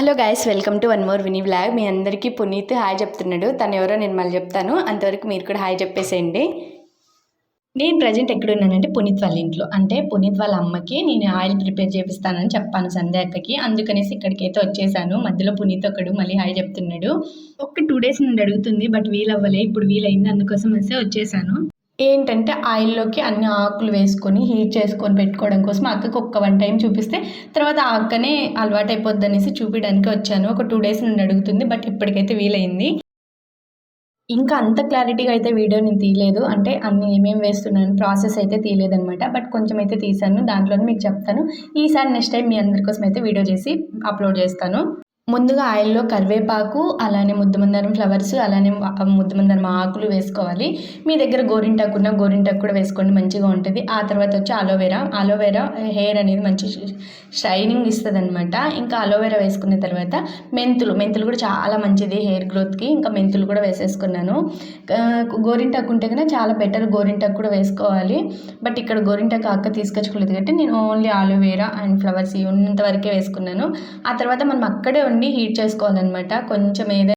Hello guys, welcome to one more Vini vlog. మీ అందరికీ Puneeth hi చెప్తున్నాడు. తను ఎవరో నేను మళ్ళీ చెప్తాను, అంతవరకు మీరు కూడా హాయ్ చెప్పేసేయండి. నేను ప్రజెంట్ ఎక్కడున్నానంటే పునీత్ వాళ్ళ ఇంట్లో. అంటే పునీత్ వాళ్ళ అమ్మకి నేను ఆయిల్ ప్రిపేర్ చేపిస్తానని చెప్పాను సంధ్యాక్కకి. అందుకనేసి ఇక్కడికైతే వచ్చేసాను. మధ్యలో పునీత్ ఒకడు మళ్ళీ హాయ్ చెప్తున్నాడు. ఒక 2 డేస్ నుండి అడుగుతుంది, బట్ వీలవ్వలే. ఇప్పుడు వీలైంది, అందుకోసం వచ్చేసాను. ఏంటంటే ఆయిల్లోకి అన్ని ఆకులు వేసుకొని హీట్ చేసుకొని పెట్టుకోవడం కోసం అక్కకి ఒక్క 1 టైం చూపిస్తే తర్వాత ఆ అక్కనే అలవాటు అయిపోద్ది అనేసి చూపించడానికి వచ్చాను. ఒక 2 డేస్ నుండి అడుగుతుంది, బట్ ఇప్పటికైతే వీలైంది. ఇంకా అంత క్లారిటీగా అయితే వీడియో నేను తీయలేదు. అంటే అన్ని ఏమేమి వేస్తున్నాను ప్రాసెస్ అయితే తీయలేదనమాట. బట్ కొంచెం అయితే తీసాను, దాంట్లోనే మీకు చెప్తాను. ఈసారి నెక్స్ట్ టైం మీ అందరి కోసం అయితే వీడియో చేసి అప్లోడ్ చేస్తాను. ముందుగా ఆయిల్‌లో కరివేపాకు, అలానే ముద్దమందారం ఫ్లవర్స్, అలానే ముద్దమందారం ఆకులు వేసుకోవాలి. మీ దగ్గర గోరింటాకు ఉన్న గోరింటాకు కూడా వేసుకోండి, మంచిగా ఉంటుంది. ఆ తర్వాత వచ్చి అలోవెరా హెయిర్ అనేది మంచి షైనింగ్ ఇస్తుందనమాట. ఇంకా అలోవెరా వేసుకున్న తర్వాత మెంతులు కూడా చాలా మంచిది హెయిర్ గ్రోత్కి. ఇంకా మెంతులు కూడా వేసేసుకున్నాను. గోరింటాకు ఉంటే కన్నా చాలా బెటర్, గోరింటాకు కూడా వేసుకోవాలి. బట్ ఇక్కడ గోరింటాకు అక్క తీసుకొచ్చుకోలేదు కాబట్టి నేను ఓన్లీ అలోవెరా అండ్ ఫ్లవర్స్ ఉన్నంత వరకే వేసుకున్నాను. ఆ తర్వాత మనం అక్కడే ఉండి హీట్ చేసుకోవాలన్నమాట. కొంచెం ఏదైనా